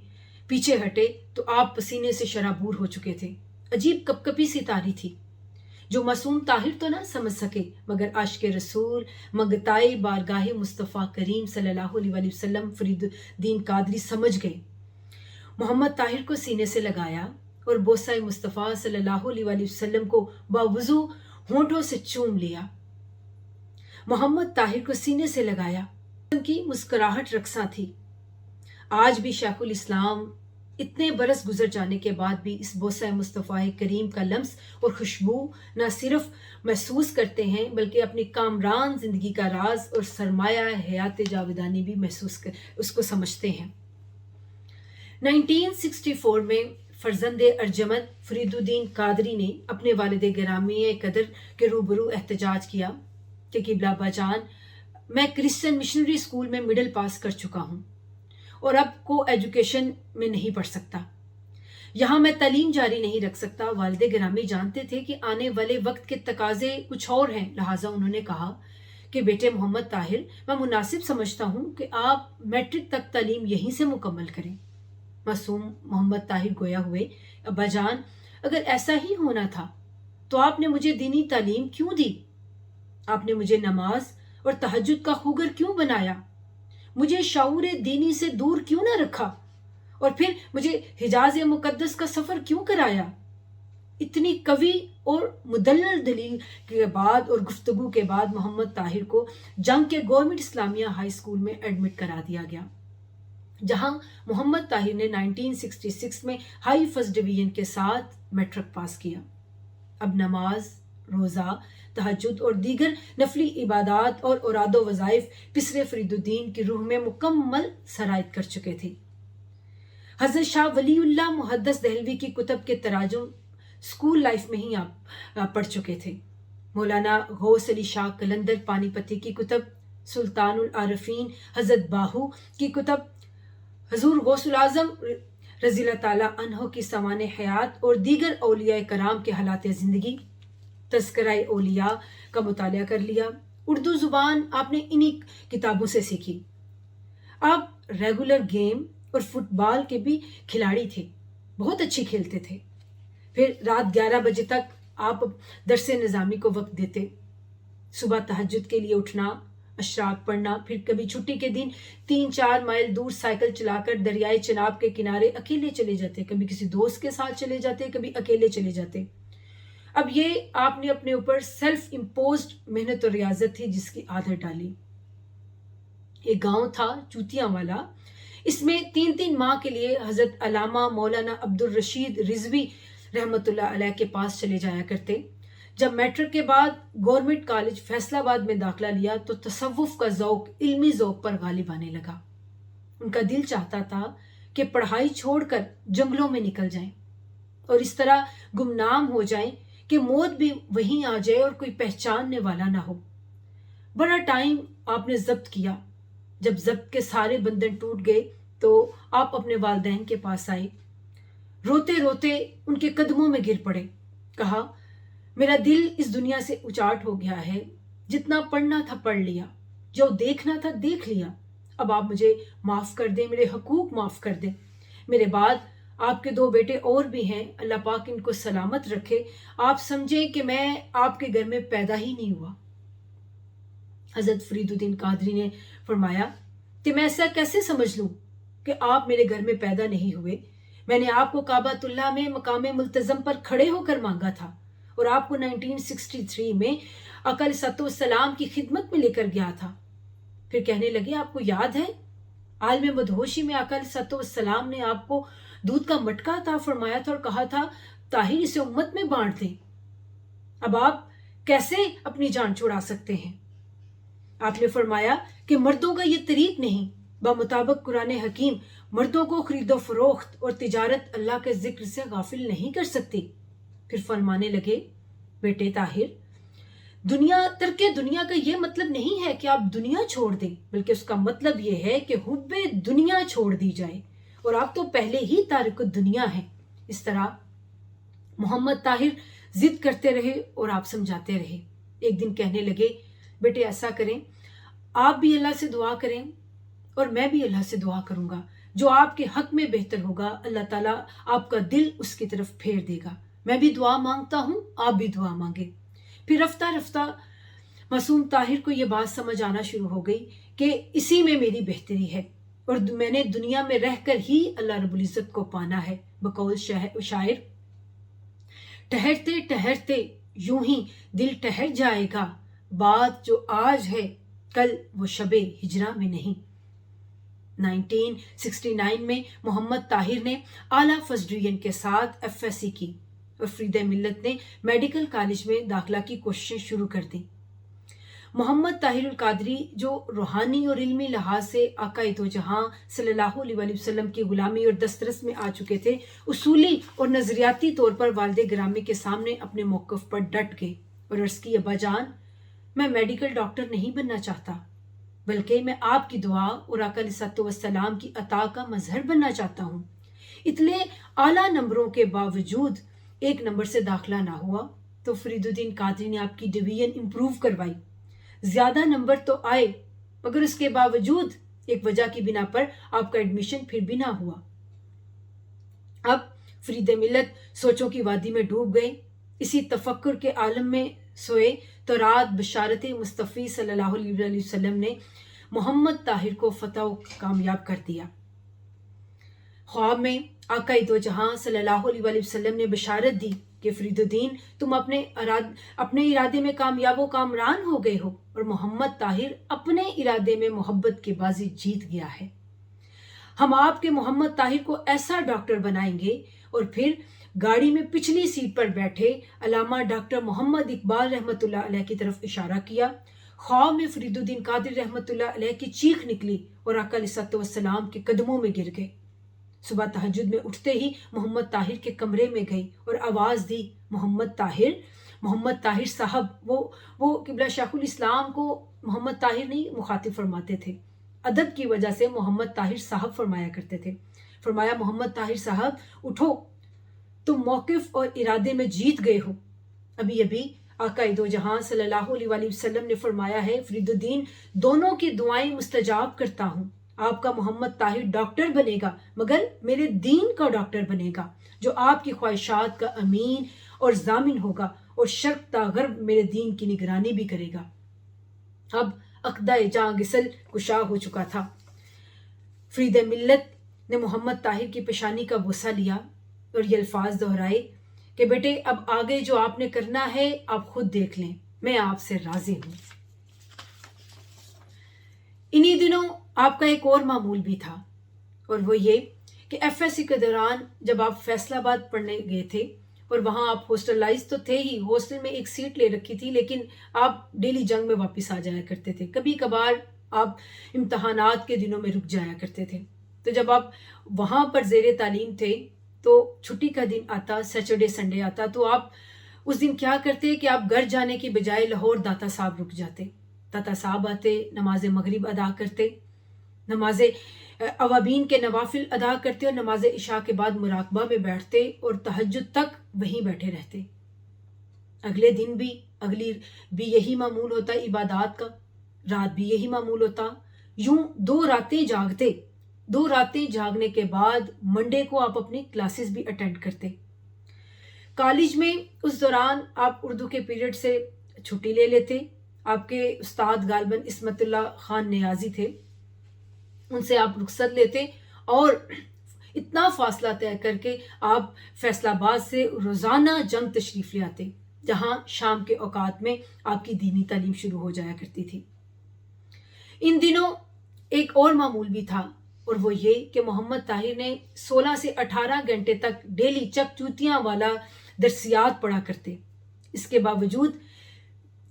پیچھے ہٹے تو آپ پسینے سے شرابور ہو چکے تھے. عجیب کپکپی سی تاری تھی جو معصوم طاہر تو نہ سمجھ سکے مگر عاشق رسول منگتائے بارگاہ مصطفیٰ کریم صلی اللہ علیہ وآلہ وسلم فرید الدین قادری سمجھ گئے. محمد طاہر کو سینے سے لگایا اور بوسہ مصطفیٰ صلی اللہ علیہ وآلہ وسلم کو باوضو ہونٹوں سے چوم لیا. محمد طاہر کو سینے سے لگایا. ان کی مسکراہٹ رقصاں تھی. آج بھی شیخ الاسلام اتنے برس گزر جانے کے بعد بھی اس بوسہ مصطفیٰ کریم کا لمس اور خوشبو نہ صرف محسوس کرتے ہیں بلکہ اپنی کامران زندگی کا راز اور سرمایہ حیات جاودانی بھی اس کو سمجھتے ہیں. 1964 میں فرزند ارجمند فرید الدین قادری نے اپنے والد گرامی قدر کے روبرو احتجاج کیا کہ قبلہ ابا جان میں کرسچن مشنری اسکول میں مڈل پاس کر چکا ہوں اور اب کو ایجوکیشن میں نہیں پڑھ سکتا. یہاں میں تعلیم جاری نہیں رکھ سکتا. والد گرامی جانتے تھے کہ آنے والے وقت کے تقاضے کچھ اور ہیں. لہٰذا انہوں نے کہا کہ بیٹے محمد طاہر میں مناسب سمجھتا ہوں کہ آپ میٹرک تک تعلیم یہیں سے مکمل کریں. معصوم محمد طاہر گویا ہوئے ابا جان اگر ایسا ہی ہونا تھا تو آپ نے مجھے دینی تعلیم کیوں دی؟ آپ نے مجھے نماز اور تہجد کا خوگر کیوں بنایا؟ مجھے شعور دینی سے دور کیوں نہ رکھا اور پھر مجھے حجاز مقدس کا سفر کیوں کرایا؟ اتنی قوی اور مدلل دلیل کے بعد اور گفتگو کے بعد محمد طاہر کو جنگ کے گورنمنٹ اسلامیہ ہائی اسکول میں ایڈمٹ کرا دیا گیا جہاں محمد طاہر نے 1966 میں ہائی فرسٹ ڈویژن کے ساتھ میٹرک پاس کیا. اب نماز، روزہ، تہجد اور دیگر نفلی عبادات اور اوراد و وظائف پسر فرید الدین کی روح میں مکمل سرایت کر چکے تھے. حضرت شاہ ولی اللہ محدث دہلوی کی کتب کے تراجم اسکول لائف میں ہی آپ پڑھ چکے تھے. مولانا غوث علی شاہ قلندر پانی پتی کی کتب، سلطان العارفین حضرت باہو کی کتب، حضور غوث العظم رضی اللہ تعالیٰ عنہ کی سوانح حیات اور دیگر اولیاء کرام کے حالات زندگی، تذکرہ اولیاء کا مطالعہ کر لیا. اردو زبان آپ نے انہی کتابوں سے سیکھی. آپ ریگولر گیم اور فٹ بال کے بھی کھلاڑی تھے، بہت اچھی کھیلتے تھے. پھر رات 11 بجے تک آپ درس نظامی کو وقت دیتے. صبح تہجد کے لیے اٹھنا، اشراق پڑھنا، پھر کبھی چھٹی کے دن 3-4 مائل دور سائیکل چلا کر دریائے چناب کے کنارے اکیلے چلے جاتے، کبھی کسی دوست کے ساتھ چلے جاتے، کبھی اکیلے چلے جاتے. اب یہ آپ نے اپنے اوپر سیلف امپوزڈ محنت اور ریاضت تھی جس کی عادت ڈالی. ایک گاؤں تھا چوتیاں والا، اس میں 3 ماہ کے لیے حضرت علامہ مولانا عبدالرشید رضوی رحمۃ اللہ علیہ کے پاس چلے جایا کرتے. جب میٹرک کے بعد گورنمنٹ کالج فیصل آباد میں داخلہ لیا تو تصوف کا ذوق علمی ذوق پر غالب آنے لگا. ان کا دل چاہتا تھا کہ پڑھائی چھوڑ کر جنگلوں میں نکل جائیں اور اس طرح گمنام ہو جائیں کہ موت بھی وہیں آ جائے اور کوئی پہچاننے والا نہ ہو. بڑا ٹائم آپ نے ضبط کیا. جب ضبط کے سارے بندھن ٹوٹ گئے تو آپ اپنے والدین کے پاس آئے. روتے روتے ان کے قدموں میں گر پڑے. کہا میرا دل اس دنیا سے اچاٹ ہو گیا ہے. جتنا پڑھنا تھا پڑھ لیا، جو دیکھنا تھا دیکھ لیا، اب آپ مجھے معاف کر دیں، میرے حقوق معاف کر دیں۔ میرے بعد آپ کے 2 بیٹے اور بھی ہیں، اللہ پاک ان کو سلامت رکھے۔ آپ سمجھیں کہ میں آپ کے گھر میں پیدا ہی نہیں ہوا۔ حضرت فرید الدین قادری نے فرمایا کہ میں ایسا کیسے سمجھ لوں کہ آپ میرے گھر میں پیدا نہیں ہوئے؟ میں نے آپ کو کعبۃ اللہ میں مقام ملتزم پر کھڑے ہو کر مانگا تھا، اور آپ کو 1963 میں آقا علیہ السلام کی خدمت میں لے کر گیا تھا۔ پھر کہنے لگے آپ کو یاد ہے عالم مدہوشی میں آقا علیہ السلام نے آپ کو دودھ کا مٹکا عطا فرمایا تھا اور کہا تھا طاہر اسے امت میں بانٹ دیں۔ اب آپ کیسے اپنی جان چھڑا سکتے ہیں؟ آپ نے فرمایا کہ مردوں کا یہ طریق نہیں، بمطابق قرآن حکیم مردوں کو خرید و فروخت اور تجارت اللہ کے ذکر سے غافل نہیں کر سکتی۔ پھر فرمانے لگے بیٹے طاہر، ترک دنیا کا یہ مطلب نہیں ہے کہ آپ دنیا چھوڑ دیں، بلکہ اس کا مطلب یہ ہے کہ حب دنیا چھوڑ دی جائے، اور آپ تو پہلے ہی تارک الدنیا ہیں۔ اس طرح محمد طاہر ضد کرتے رہے اور آپ سمجھاتے رہے۔ ایک دن کہنے لگے بیٹے ایسا کریں، آپ بھی اللہ سے دعا کریں اور میں بھی اللہ سے دعا کروں گا، جو آپ کے حق میں بہتر ہوگا اللہ تعالیٰ آپ کا دل اس کی طرف پھیر دے گا۔ میں بھی دعا مانگتا ہوں، آپ بھی دعا مانگیں۔ پھر رفتہ رفتہ معصوم طاہر کو یہ بات سمجھ آنا شروع ہو گئی کہ اسی میں میری بہتری ہے، اور میں نے دنیا میں رہ کر ہی اللہ رب العزت کو پانا ہے۔ بقول شاعر، ٹہرتے ٹہرتے یوں ہی دل ٹہر جائے گا، بات جو آج ہے کل وہ شب ہجرہ میں نہیں۔ 1969 میں محمد طاہر نے اعلیٰ فرسٹ ڈویژن کے ساتھ FSc کی، اور فرید ملت نے میڈیکل کالج میں داخلہ کی کوششیں شروع کر دیں۔ محمد طاہر القادری جو روحانی اور علمی لحاظ سے آقا دو جہاں صلی اللہ علیہ وآلہ وسلم کی غلامی اور دسترس میں آ چکے تھے، اصولی اور نظریاتی طور پر والد گرامی کے سامنے اپنے موقف پر ڈٹ گئے اور عرض کی ابا جان، میں میڈیکل ڈاکٹر نہیں بننا چاہتا، بلکہ میں آپ کی دعا اور آقا علیہ السلام کی عطا کا مظہر بننا چاہتا ہوں۔ اتنے اعلیٰ نمبروں کے باوجود 1 نمبر سے داخلہ نہ ہوا تو فرید الدین قادری نے آپ کی ڈویژن امپروو کروائی، زیادہ نمبر تو آئے، مگر اس کے باوجود ایک وجہ کی بنا پر آپ کا ایڈمیشن پھر بھی نہ ہوا۔ اب فرید ملت سوچوں کی وادی میں ڈوب گئے، اسی تفکر کے عالم میں سوئے تو رات بشارت مصطفی صلی اللہ علیہ وسلم نے محمد طاہر کو فتح و کامیاب کر دیا۔ خواب میں آقا دو جہاں صلی اللہ علیہ وآلہ وسلم نے بشارت دی کہ فرید الدین تم اپنے ارادے میں کامیاب و کامران ہو گئے ہو، اور محمد طاہر اپنے ارادے میں محبت کی بازی جیت گیا ہے۔ ہم آپ کے محمد طاہر کو ایسا ڈاکٹر بنائیں گے۔ اور پھر گاڑی میں پچھلی سیٹ پر بیٹھے علامہ ڈاکٹر محمد اقبال رحمۃ اللہ علیہ کی طرف اشارہ کیا۔ خواب میں فرید الدین قادری رحمۃ اللہ علیہ کی چیخ نکلی اور آقا علیہ السلام کے قدموں میں گر گئے۔ صبح تہجد میں اٹھتے ہی محمد طاہر کے کمرے میں گئی اور آواز دی، محمد طاہر صاحب۔ وہ قبلہ شیخ الاسلام کو محمد طاہر نہیں مخاطب فرماتے تھے، ادب کی وجہ سے محمد طاہر صاحب فرمایا کرتے تھے۔ فرمایا محمد طاہر صاحب اٹھو، تم موقف اور ارادے میں جیت گئے ہو۔ ابھی آقا دو جہاں صلی اللہ علیہ وآلہ وسلم نے فرمایا ہے، فرید الدین دونوں کی دعائیں مستجاب کرتا ہوں۔ آپ کا محمد طاہر ڈاکٹر بنے گا، مگر میرے دین کا ڈاکٹر بنے گا، جو آپ کی خواہشات کا امین اور ضامن ہوگا، اور شرق تا غرب میرے دین کی نگرانی بھی کرے گا۔ اب عقدہ جاں غسل کشا ہو چکا تھا۔ فرید ملت نے محمد طاہر کی پیشانی کا بوسہ لیا اور یہ الفاظ دہرائے کہ بیٹے اب آگے جو آپ نے کرنا ہے آپ خود دیکھ لیں، میں آپ سے راضی ہوں۔ انہی دنوں آپ کا ایک اور معمول بھی تھا، اور وہ یہ کہ FSc کے دوران جب آپ فیصل آباد پڑھنے گئے تھے، اور وہاں آپ ہاسٹلائز تو تھے ہی، ہاسٹل میں ایک سیٹ لے رکھی تھی، لیکن آپ ڈیلی جنگ میں واپس آ جایا کرتے تھے، کبھی کبھار آپ امتحانات کے دنوں میں رک جایا کرتے تھے۔ تو جب آپ وہاں پر زیر تعلیم تھے تو چھٹی کا دن آتا، سیٹرڈے سنڈے آتا، تو آپ اس دن کیا کرتے کہ آپ گھر جانے کی بجائے لاہور داتا صاحب رک جاتے۔ داتا صاحب آتے، نماز مغرب ادا کرتے، نماز اوابین کے نوافل ادا کرتے، اور نماز عشاء کے بعد مراقبہ میں بیٹھتے اور تہجد تک وہیں بیٹھے رہتے۔ اگلے دن بھی یہی معمول ہوتا عبادات کا، رات بھی یہی معمول ہوتا. یوں 2 راتیں جاگنے کے بعد منڈے کو آپ اپنی کلاسز بھی اٹینڈ کرتے. کالج میں اس دوران آپ اردو کے پیریڈ سے چھٹی لے لیتے. آپ کے استاد غالباً عصمت اللہ خان نیازی تھے، ان سے آپ رخصت لیتے اور اتنا فاصلہ طے کر کے آپ فیصل آباد سے روزانہ جنگ تشریف لے آتے، جہاں شام کے اوقات میں آپ کی دینی تعلیم شروع ہو جایا کرتی تھی. ان دنوں ایک اور معمول بھی تھا، اور وہ یہ کہ محمد طاہر نے 16 سے 18 گھنٹے تک ڈیلی چک چوتیاں والا درسیات پڑھا کرتے. اس کے باوجود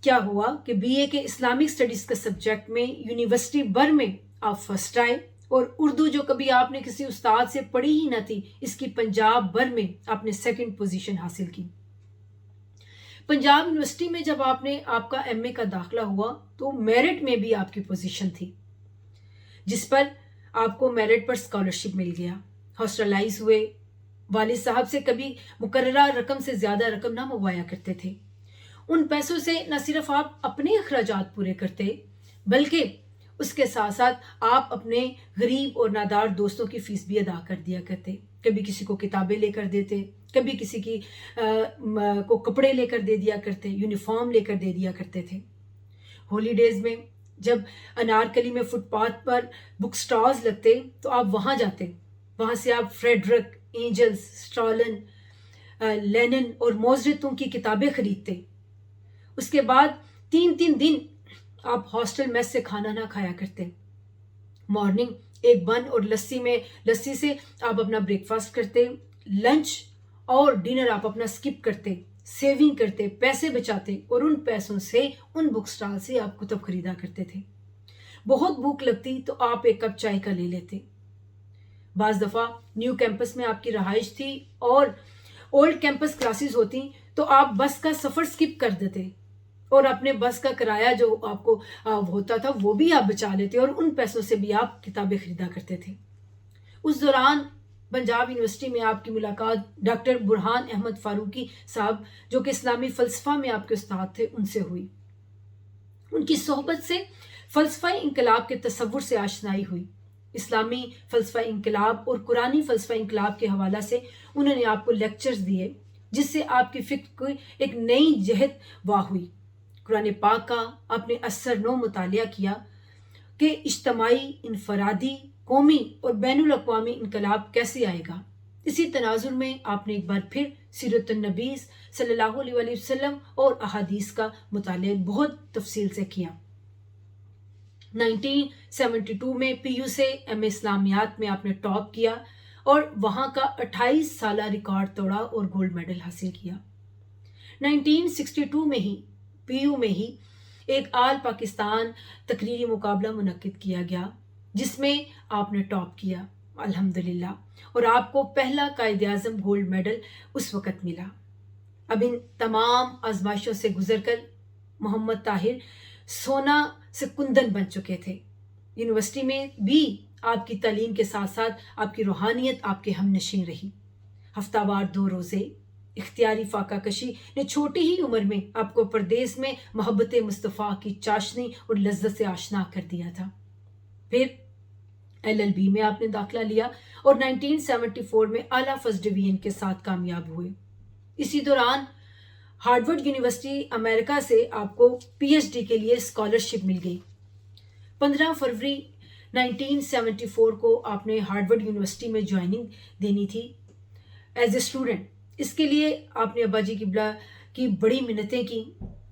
کیا ہوا کہ بی اے کے اسلامک سٹڈیز کے سبجیکٹ میں یونیورسٹی بھر میں آپ فرسٹ آئے، اور اردو جو کبھی آپ نے کسی استاد سے پڑھی ہی نہ تھی، اس کی پنجاب بھر میں آپ نے 2nd پوزیشن حاصل کی. پنجاب یونیورسٹی میں جب آپ کا ایم اے کا داخلہ ہوا تو میرٹ میں بھی آپ کی پوزیشن تھی، جس پر آپ کو میرٹ پر اسکالرشپ مل گیا. ہاسٹلائز ہوئے. والد صاحب سے کبھی مقررہ رقم سے زیادہ رقم نہ منگوایا کرتے تھے. ان پیسوں سے نہ صرف آپ اپنے اخراجات پورے کرتے، بلکہ اس کے ساتھ ساتھ آپ اپنے غریب اور نادار دوستوں کی فیس بھی ادا کر دیا کرتے. کبھی کسی کو کتابیں لے کر دیتے، کبھی کسی کو کپڑے لے کر دے دیا کرتے، یونیفارم لے کر دے دیا کرتے تھے. ہولی ڈیز میں جب انارکلی میں فٹ پاتھ پر بک سٹالز لگتے تو آپ وہاں جاتے. وہاں سے آپ فریڈرک، اینجلز، اسٹالن، لینن اور موزرتوں کی کتابیں خریدتے. اس کے بعد 3 دن آپ ہاسٹل میس سے کھانا نہ کھایا کرتے. مارننگ ایک بن اور لسی سے آپ اپنا بریک فاسٹ کرتے. لنچ اور ڈنر آپ اپنا سکپ کرتے، سیونگ کرتے، پیسے بچاتے، اور ان پیسوں سے ان بک سٹال سے آپ کتب خریدا کرتے تھے. بہت بھوک لگتی تو آپ ایک کپ چائے کا لے لیتے. بعض دفعہ نیو کیمپس میں آپ کی رہائش تھی اور اولڈ کیمپس کلاسز ہوتی تو آپ بس کا سفر سکپ کر دیتے، اور اپنے بس کا کرایہ جو آپ کو ہوتا تھا وہ بھی آپ بچا لیتے، اور ان پیسوں سے بھی آپ کتابیں خریدا کرتے تھے. اس دوران پنجاب یونیورسٹی میں آپ کی ملاقات ڈاکٹر برہان احمد فاروقی صاحب، جو کہ اسلامی فلسفہ میں آپ کے استاد تھے، ان سے ہوئی. ان کی صحبت سے فلسفہ انقلاب کے تصور سے آشنائی ہوئی. اسلامی فلسفہ انقلاب اور قرآنی فلسفہ انقلاب کے حوالہ سے انہوں نے آپ کو لیکچرز دیے، جس سے آپ کی فکر کو ایک نئی جہت واہ ہوئی. قرآن پاک کا آپ نے اثر نو مطالعہ کیا کہ اجتماعی، انفرادی، قومی اور بین الاقوامی انقلاب کیسے آئے گا. اسی تناظر میں آپ نے ایک بار پھر سیرت النبی صلی اللہ علیہ وآلہ وسلم اور احادیث کا مطالعہ بہت تفصیل سے کیا. 1972 میں پی یو سے ایم اے اسلامیات میں آپ نے ٹاپ کیا اور وہاں کا 28 سالہ ریکارڈ توڑا اور گولڈ میڈل حاصل کیا. 1962 میں ہی پی یو میں ہی ایک آل پاکستان تقریری مقابلہ منعقد کیا گیا، جس میں آپ نے ٹاپ کیا الحمدللہ، اور آپ کو پہلا قائد اعظم گولڈ میڈل اس وقت ملا. اب ان تمام آزمائشوں سے گزر کر محمد طاہر سونا سے کندن بن چکے تھے. یونیورسٹی میں بھی آپ کی تعلیم کے ساتھ ساتھ آپ کی روحانیت آپ کے ہم نشین رہی. ہفتہ وار 2 روزے، اختیاری فاقہ کشی نے چھوٹی ہی عمر میں آپ کو پردیس میں محبت مصطفیٰ کی چاشنی اور لذت سے آشنا کر دیا تھا. پھر LLB میں آپ نے داخلہ لیا اور 1974 میں اعلیٰ فرسٹ ڈویژن کے ساتھ کامیاب ہوئے. اسی دوران ہارورڈ یونیورسٹی امریکہ سے آپ کو PhD کے لیے اسکالرشپ مل گئی. 15 فروری 1974 کو آپ نے ہارورڈ یونیورسٹی میں جوائننگ دینی تھی ایز اے اسٹوڈنٹ. اس کے لیے آپ نے ابا جی قبلہ کی بڑی منتیں کی،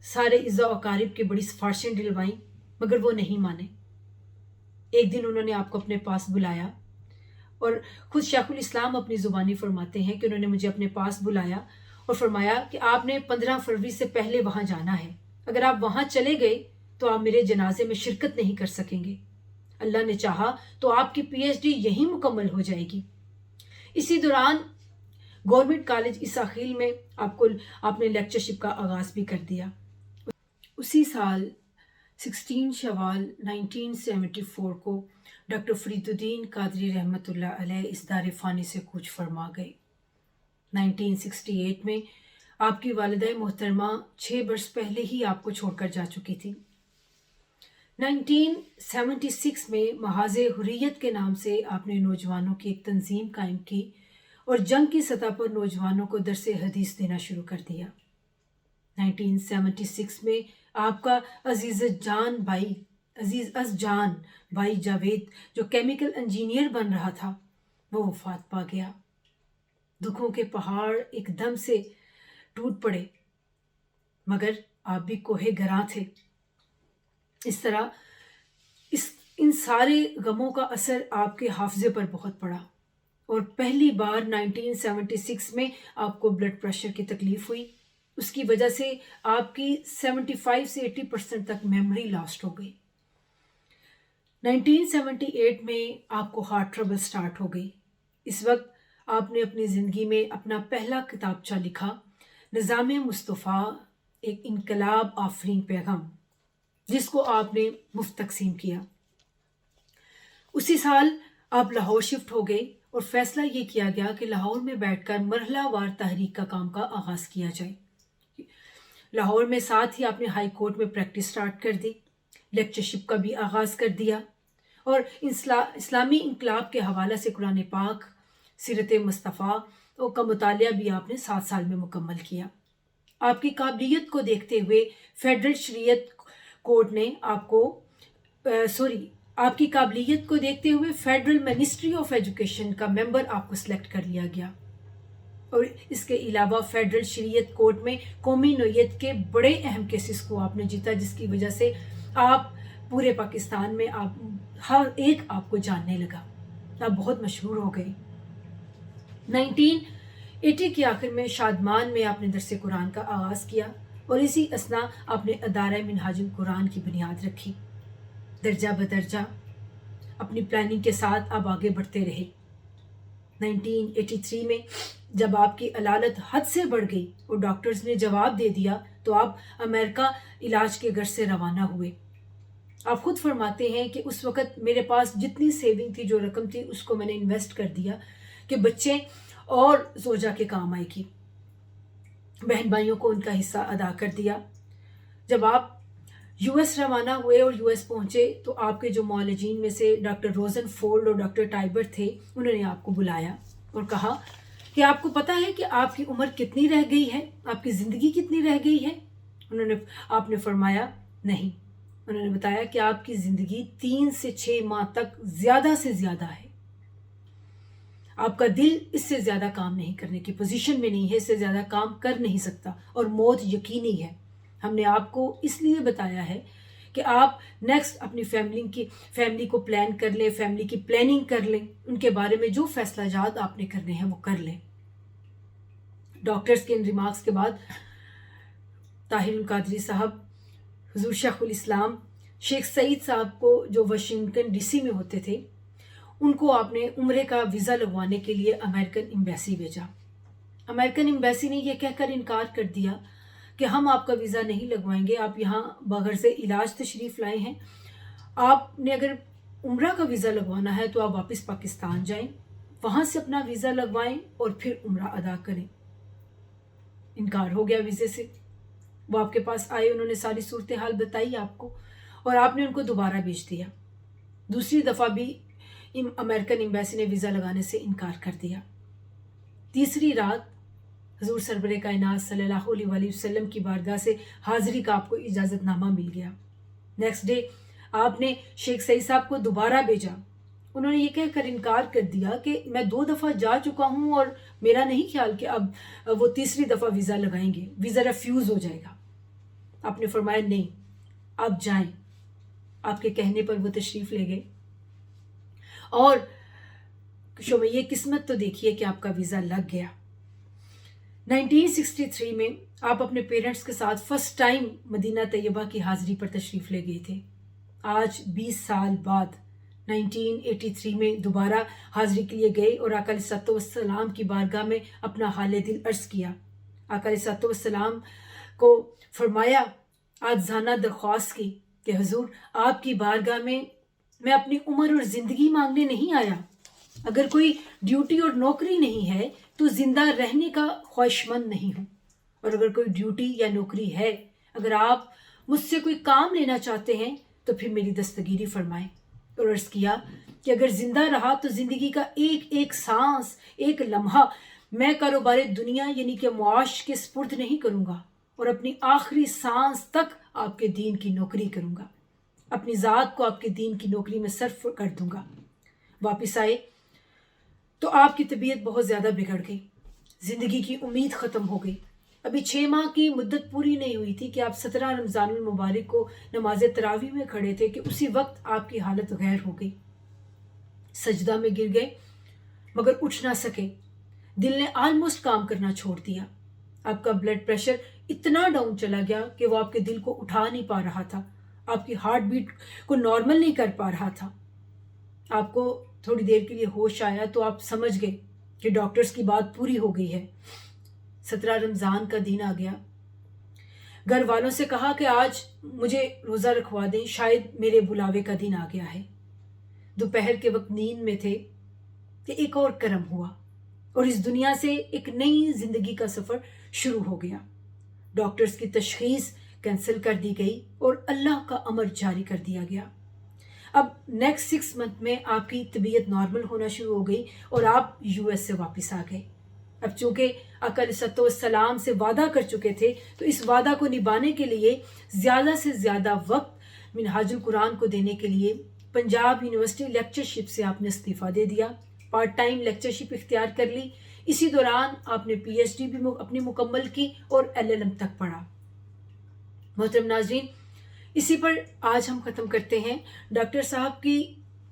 سارے اعزا و اقارب کی بڑی سفارشیں ڈلوائیں، مگر وہ نہیں مانے. ایک دن انہوں نے آپ کو اپنے پاس بلایا، اور خود شیخ الاسلام اپنی زبانی فرماتے ہیں کہ انہوں نے مجھے اپنے پاس بلایا اور فرمایا کہ آپ نے 15 فروری سے پہلے وہاں جانا ہے. اگر آپ وہاں چلے گئے تو آپ میرے جنازے میں شرکت نہیں کر سکیں گے. اللہ نے چاہا تو آپ کی PhD یہی مکمل ہو جائے گی. اسی دوران گورنمنٹ کالج اساخیل میں آپ نے لیکچرشپ کا آغاز بھی کر دیا. اسی سال 16 شوال 1974 کو ڈاکٹر فرید الدین قادری رحمۃ اللہ علیہ اس دار فانی سے کوچ فرما گئے. 1968 میں آپ کی والدہ محترمہ 6 برس پہلے ہی آپ کو چھوڑ کر جا چکی تھی۔ 1976 میں محاذ حریت کے نام سے آپ نے نوجوانوں کی ایک تنظیم قائم کی اور جنگ کی سطح پر نوجوانوں کو درس حدیث دینا شروع کر دیا۔ 1976 میں آپ کا عزیز از جان بھائی جاوید جو کیمیکل انجینئر بن رہا تھا وہ وفات پا گیا۔ دکھوں کے پہاڑ ایک دم سے ٹوٹ پڑے، مگر آپ بھی کوہ گراں تھے۔ اس طرح ان سارے غموں کا اثر آپ کے حافظے پر بہت پڑا اور پہلی بار 1976 میں آپ کو بلڈ پریشر کی تکلیف ہوئی۔ اس کی وجہ سے آپ کی 75 سے 80% تک میموری لاسٹ ہو گئی۔ 1978 میں آپ کو ہارٹ ٹربل سٹارٹ ہو گئی۔ اس وقت آپ نے اپنی زندگی میں اپنا پہلا کتابچہ لکھا، نظام مصطفیٰ ایک انقلاب آفرین پیغام، جس کو آپ نے مفت تقسیم کیا۔ اسی سال آپ لاہور شفٹ ہو گئے اور فیصلہ یہ کیا گیا کہ لاہور میں بیٹھ کر مرحلہ وار تحریک کا کام کا آغاز کیا جائے۔ لاہور میں ساتھ ہی آپ نے ہائی کورٹ میں پریکٹس سٹارٹ کر دی، لیکچرشپ کا بھی آغاز کر دیا اور اسلامی انقلاب کے حوالے سے قرآن پاک، سیرت مصطفیٰ کا مطالعہ بھی آپ نے 7 سال میں مکمل کیا۔ آپ کی قابلیت کو دیکھتے ہوئے فیڈرل شریعت کورٹ نے آپ کی قابلیت کو دیکھتے ہوئے فیڈرل منسٹری آف ایجوکیشن کا ممبر آپ کو سلیکٹ کر لیا گیا اور اس کے علاوہ فیڈرل شریعت کورٹ میں قومی نوعیت کے بڑے اہم کیسز کو آپ نے جیتا، جس کی وجہ سے آپ پورے پاکستان میں ہر ایک آپ کو جاننے لگا، آپ بہت مشہور ہو گئے۔ 1980 کے آخر میں شادمان میں آپ نے درس قرآن کا آغاز کیا اور اسی اثنا آپ نے ادارہ منہاج القرآن کی بنیاد رکھی۔ درجہ بدرجہ اپنی پلاننگ کے ساتھ آپ آگے بڑھتے رہے۔ 1983 میں جب آپ کی علالت حد سے بڑھ گئی اور ڈاکٹرز نے جواب دے دیا تو آپ امریکہ علاج کے غرض سے روانہ ہوئے۔ آپ خود فرماتے ہیں کہ اس وقت میرے پاس جتنی سیونگ تھی، جو رقم تھی، اس کو میں نے انویسٹ کر دیا کہ بچے اور زوجہ کے کام آئے گی۔ بہن بھائیوں کو ان کا حصہ ادا کر دیا۔ جب آپ یو ایس روانہ ہوئے اور یو ایس پہنچے تو آپ کے جو معالجین میں سے ڈاکٹر روزن فورڈ اور ڈاکٹر ٹائبر تھے، انہوں نے آپ کو بلایا اور کہا کہ آپ کو پتہ ہے کہ آپ کی عمر کتنی رہ گئی ہے، آپ کی زندگی کتنی رہ گئی ہے؟ آپ نے فرمایا نہیں۔ انہوں نے بتایا کہ آپ کی زندگی 3 سے 6 ماہ تک زیادہ سے زیادہ ہے، آپ کا دل اس سے زیادہ کام نہیں کرنے کی پوزیشن میں نہیں ہے، اس سے زیادہ کام کر نہیں سکتا اور موت یقینی ہے۔ ہم نے آپ کو اس لیے بتایا ہے کہ آپ نیکسٹ اپنی فیملی کو پلان کر لیں، فیملی کی پلاننگ کر لیں، ان کے بارے میں جو فیصلہ جات آپ نے کرنے ہیں وہ کر لیں۔ ڈاکٹرز کے ان ریمارکس کے بعد طاہر القادری صاحب، حضور شیخ الاسلام شیخ سعید صاحب کو جو واشنگٹن ڈی سی میں ہوتے تھے، ان کو آپ نے عمرے کا ویزا لگوانے کے لیے امریکن ایمبیسی بھیجا۔ امریکن ایمبیسی نے یہ کہہ کر انکار کر دیا کہ ہم آپ کا ویزا نہیں لگوائیں گے، آپ یہاں بغرض علاج تشریف لائے ہیں، آپ نے اگر عمرہ کا ویزا لگوانا ہے تو آپ واپس پاکستان جائیں، وہاں سے اپنا ویزا لگوائیں اور پھر عمرہ ادا کریں۔ انکار ہو گیا ویزے سے۔ وہ آپ کے پاس آئے، انہوں نے ساری صورتحال بتائی آپ کو اور آپ نے ان کو دوبارہ بھیج دیا۔ دوسری دفعہ بھی امریکن ایمبیسی نے ویزا لگانے سے انکار کر دیا۔ تیسری رات حضور سرور کائنات صلی اللہ علیہ وآلہ وسلم کی بارگاہ سے حاضری کا آپ کو اجازت نامہ مل گیا۔ نیکسٹ ڈے آپ نے شیخ سعید صاحب کو دوبارہ بھیجا، انہوں نے یہ کہہ کر انکار کر دیا کہ میں 2 دفعہ جا چکا ہوں اور میرا نہیں خیال کہ اب وہ تیسری دفعہ ویزا لگائیں گے، ویزا ریفیوز ہو جائے گا۔ آپ نے فرمایا نہیں، آپ جائیں۔ آپ کے کہنے پر وہ تشریف لے گئے اور یہ قسمت تو دیکھیے کہ آپ کا ویزا لگ گیا۔ 1963 میں آپ اپنے پیرنٹس کے ساتھ فرسٹ ٹائم مدینہ طیبہ کی حاضری پر تشریف لے گئے تھے۔ آج 20 سال بعد 1983 میں دوبارہ حاضری کے لیے گئے اور آقا علیہ السلام کی بارگاہ میں اپنا حال دل عرض کیا۔ آقا علیہ السلام کو فرمایا، عاجزانہ درخواست کی کہ حضور آپ کی بارگاہ میں اپنی عمر اور زندگی مانگنے نہیں آیا، اگر کوئی ڈیوٹی اور نوکری نہیں ہے تو زندہ رہنے کا خواہش مند نہیں ہوں۔ اور اگر کوئی ڈیوٹی یا نوکری ہے، اگر آپ مجھ سے کوئی کام لینا چاہتے ہیں تو پھر میری دستگیری فرمائیں۔ اور عرض کیا کہ اگر زندہ رہا تو زندگی کا ایک ایک سانس، ایک لمحہ میں کاروبار دنیا یعنی کہ معاش کے سپرد نہیں کروں گا، اور اپنی آخری سانس تک آپ کے دین کی نوکری کروں گا، اپنی ذات کو آپ کے دین کی نوکری میں صرف کر دوں گا۔ واپس آئے تو آپ کی طبیعت بہت زیادہ بگڑ گئی، زندگی کی امید ختم ہو گئی۔ ابھی 6 ماہ کی مدت پوری نہیں ہوئی تھی کہ آپ 17 رمضان المبارک کو نماز تراویح میں کھڑے تھے کہ اسی وقت آپ کی حالت غیر ہو گئی، سجدہ میں گر گئے مگر اٹھ نہ سکے، دل نے آلموسٹ کام کرنا چھوڑ دیا، آپ کا بلڈ پریشر اتنا ڈاؤن چلا گیا کہ وہ آپ کے دل کو اٹھا نہیں پا رہا تھا، آپ کی ہارٹ بیٹ کو نارمل نہیں کر پا رہا تھا۔ آپ کو تھوڑی دیر کے لیے ہوش آیا تو آپ سمجھ گئے کہ ڈاکٹرز کی بات پوری ہو گئی ہے۔ 17 رمضان کا دن آ گیا، گھر والوں سے کہا کہ آج مجھے روزہ رکھوا دیں، شاید میرے بلاوے کا دن آ گیا ہے۔ دوپہر کے وقت نیند میں تھے کہ ایک اور کرم ہوا اور اس دنیا سے ایک نئی زندگی کا سفر شروع ہو گیا۔ ڈاکٹرز کی تشخیص کینسل کر دی گئی اور اللہ کا امر جاری کر دیا گیا۔ اب نیکسٹ 6 منتھ میں آپ کی طبیعت نارمل ہونا شروع ہو گئی اور آپ US سے واپس آ گئے۔ اب چونکہ آقا علیہ السلام سے وعدہ کر چکے تھے تو اس وعدہ کو نبھانے کے لیے زیادہ سے زیادہ وقت منہاج القرآن کو دینے کے لیے پنجاب یونیورسٹی لیکچرشپ سے آپ نے استعفیٰ دے دیا، پارٹ ٹائم لیکچرشپ اختیار کر لی۔ اسی دوران آپ نے PhD بھی اپنی مکمل کی اور LLM تک پڑھا۔ محترم ناظرین، اسی پر آج ہم ختم کرتے ہیں ڈاکٹر صاحب کی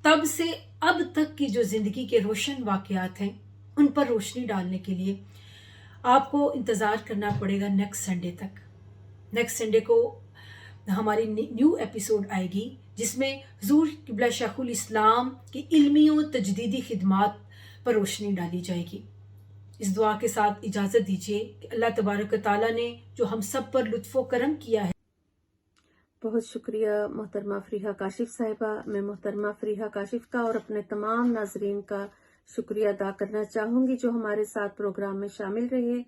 تب سے اب تک کی جو زندگی کے روشن واقعات ہیں ان پر روشنی ڈالنے کے لیے آپ کو انتظار کرنا پڑے گا نیکسٹ سنڈے تک۔ نیکسٹ سنڈے کو ہماری نیو ایپیسوڈ آئے گی جس میں حضور قبلہ شیخ الاسلام کی علمی و تجدیدی خدمات پر روشنی ڈالی جائے گی۔ اس دعا کے ساتھ اجازت دیجیے کہ اللہ تبارک و تعالیٰ نے جو ہم سب پر لطف و کرم کیا ہے۔
بہت شکریہ محترمہ فریحہ کاشف صاحبہ۔ میں محترمہ فریحہ کاشف کا اور اپنے تمام ناظرین کا شکریہ ادا کرنا چاہوں گی جو ہمارے ساتھ پروگرام میں شامل رہے۔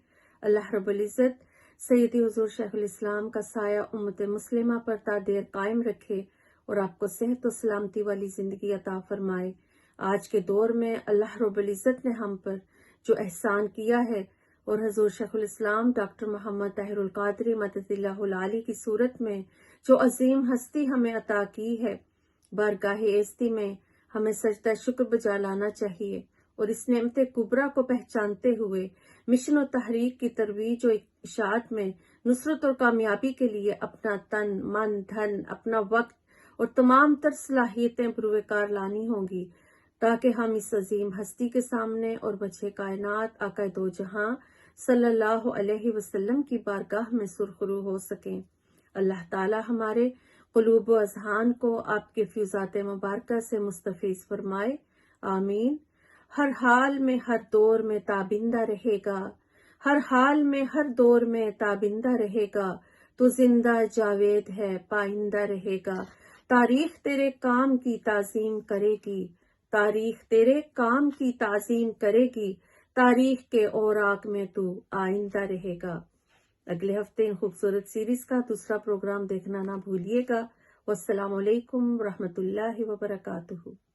اللہ رب العزت سیدی حضور شیخ الاسلام کا سایہ امت مسلمہ پر تا دیر قائم رکھے اور آپ کو صحت و سلامتی والی زندگی عطا فرمائے۔ آج کے دور میں اللہ رب العزت نے ہم پر جو احسان کیا ہے اور حضور شیخ الاسلام ڈاکٹر محمد طاہر القادری مدد اللہ العالی کی صورت میں جو عظیم ہستی ہمیں عطا کی ہے، بارگاہ ایستی میں ہمیں سجدہ شکر بجا لانا چاہیے اور اس نعمت کبریٰ کو پہچانتے ہوئے مشن و تحریک کی ترویج و اشاعت میں نصرت اور کامیابی کے لیے اپنا تن، من، دھن، اپنا وقت اور تمام تر صلاحیتیں پروکار لانی ہوں گی تاکہ ہم اس عظیم ہستی کے سامنے اور وجہ کائنات آقا دو جہاں صلی اللہ علیہ وسلم کی بارگاہ میں سرخرو ہو سکیں۔ اللہ تعالی ہمارے قلوب و اذہان کو آپ کے فیضات مبارکہ سے مستفیض فرمائے، آمین۔ ہر حال میں ہر دور میں تابندہ رہے گا، ہر حال میں ہر دور میں تابندہ رہے گا، تو زندہ جاوید ہے پائندہ رہے گا، تاریخ تیرے کام کی تعظیم کرے گی، تاریخ تیرے کام کی تعظیم کرے گی، تاریخ کے اوراق میں تو آئندہ رہے گا۔ اگلے ہفتے ان خوبصورت سیریز کا دوسرا پروگرام دیکھنا نہ بھولیے گا۔ والسلام علیکم ورحمۃ اللہ وبرکاتہ۔